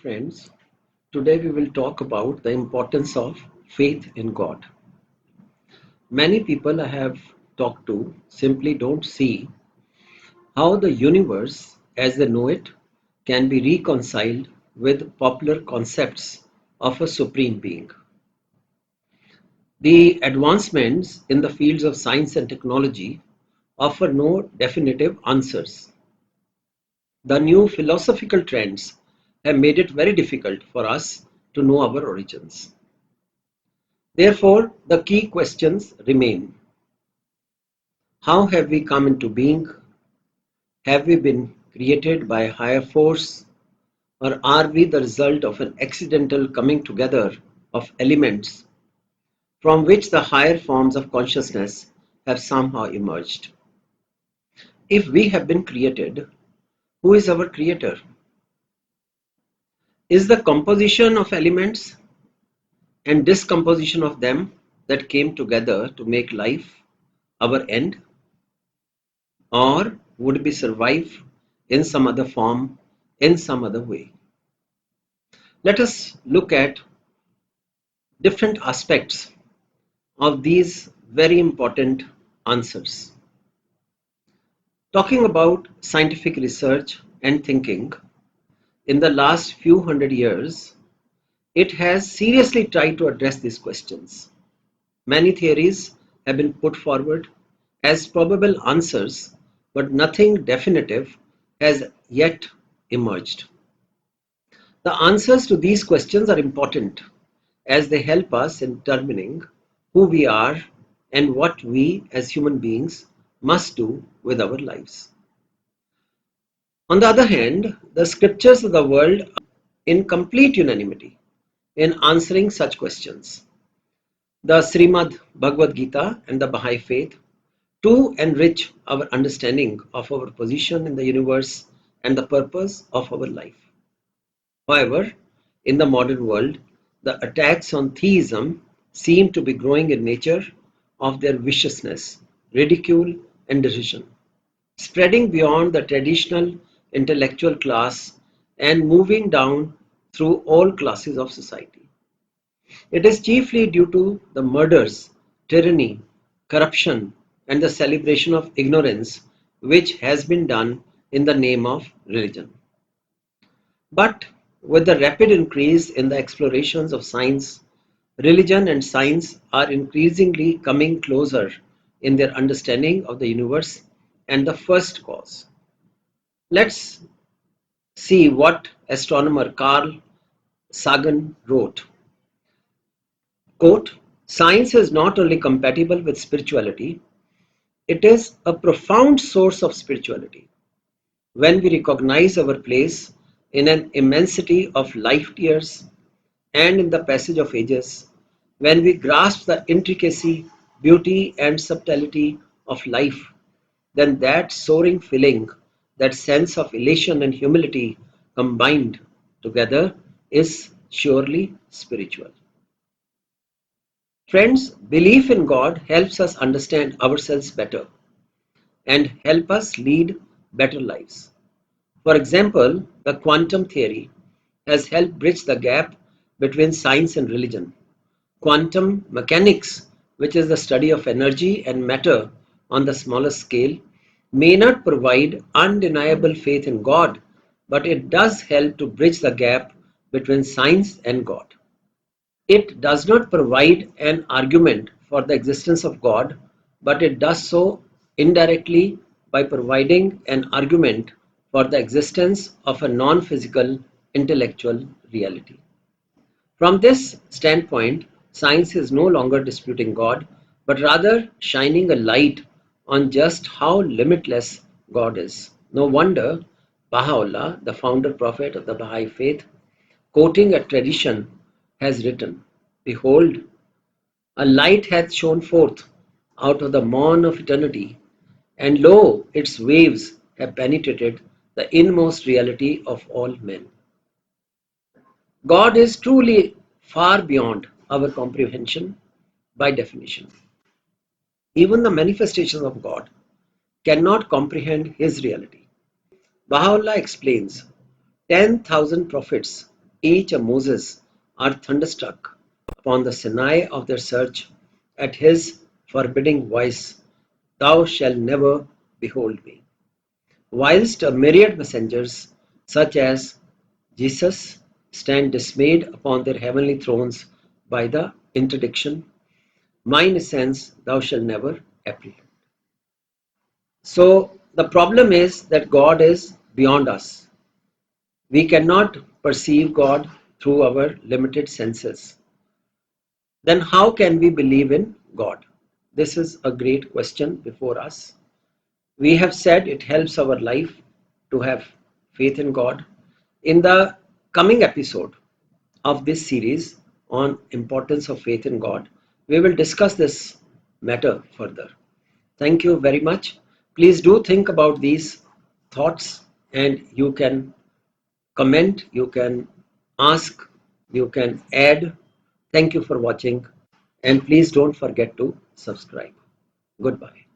friends. Today we will talk about the importance of faith in God. Many people I have talked to simply don't see how the universe as they know it can be reconciled with popular concepts of a supreme being. The advancements in the fields of science and technology offer no definitive answers. The new philosophical trends have made it very difficult for us to know our origins. Therefore, the key questions remain. How have we come into being? Have we been created by a higher force? Or are we the result of an accidental coming together of elements from which the higher forms of consciousness have somehow emerged? If we have been created, who is our creator? Is the composition of elements and discomposition of them that came together to make life our end? Or would we survive in some other form, in some other way? Let us look at different aspects of these very important answers. Talking about scientific research and thinking, in the last few hundred years, it has seriously tried to address these questions. Many theories have been put forward as probable answers, but nothing definitive has yet emerged. The answers to these questions are important as they help us in determining who we are and what we as human beings must do with our lives. On the other hand, the scriptures of the world are in complete unanimity in answering such questions. The Srimad Bhagavad Gita and the Baha'i faith to enrich our understanding of our position in the universe and the purpose of our life. However, in the modern world, the attacks on theism seem to be growing in nature of their viciousness, ridicule, and derision, spreading beyond the traditional intellectual class and moving down through all classes of society. It is chiefly due to the murders, tyranny, corruption, and the celebration of ignorance which has been done in the name of religion. But with the rapid increase in the explorations of science, religion and science are increasingly coming closer in their understanding of the universe and the first cause. Let's see what astronomer Carl Sagan wrote. Quote, science is not only compatible with spirituality, it is a profound source of spirituality. When we recognize our place in an immensity of life years and in the passage of ages, when we grasp the intricacy, beauty, and subtlety of life, then that soaring feeling, that sense of elation and humility combined together is surely spiritual. Friends, belief in God helps us understand ourselves better and help us lead better lives. For example, the quantum theory has helped bridge the gap between science and religion. Quantum mechanics, which is the study of energy and matter on the smaller scale, may not provide undeniable faith in God, but it does help to bridge the gap between science and God. It does not provide an argument for the existence of God, but it does so indirectly by providing an argument for the existence of a non-physical intellectual reality. From this standpoint, science is no longer disputing God, but rather shining a light on just how limitless God is. No wonder Baha'u'llah, the founder prophet of the Baha'i faith, quoting a tradition, has written, behold, a light hath shone forth out of the morn of eternity, and lo, its waves have penetrated the inmost reality of all men. God is truly far beyond our comprehension by definition. Even the manifestations of God cannot comprehend His reality. Baha'u'llah explains 10,000 prophets each a Moses are thunderstruck upon the Sinai of their search at his forbidding voice, Thou shalt never behold me. Whilst a myriad messengers, such as Jesus, stand dismayed upon their heavenly thrones by the interdiction, Mine essence thou shalt never apprehend. So the problem is that God is beyond us. We cannot perceive God through our limited senses. Then how can we believe in God? This is a great question before us. We have said it helps our life to have faith in God. In the coming episode of this series on importance of faith in God, we will discuss this matter further. Thank you very much. Please do think about these thoughts, and you can comment, you can ask, you can add. Thank you for watching, and please don't forget to subscribe. Goodbye.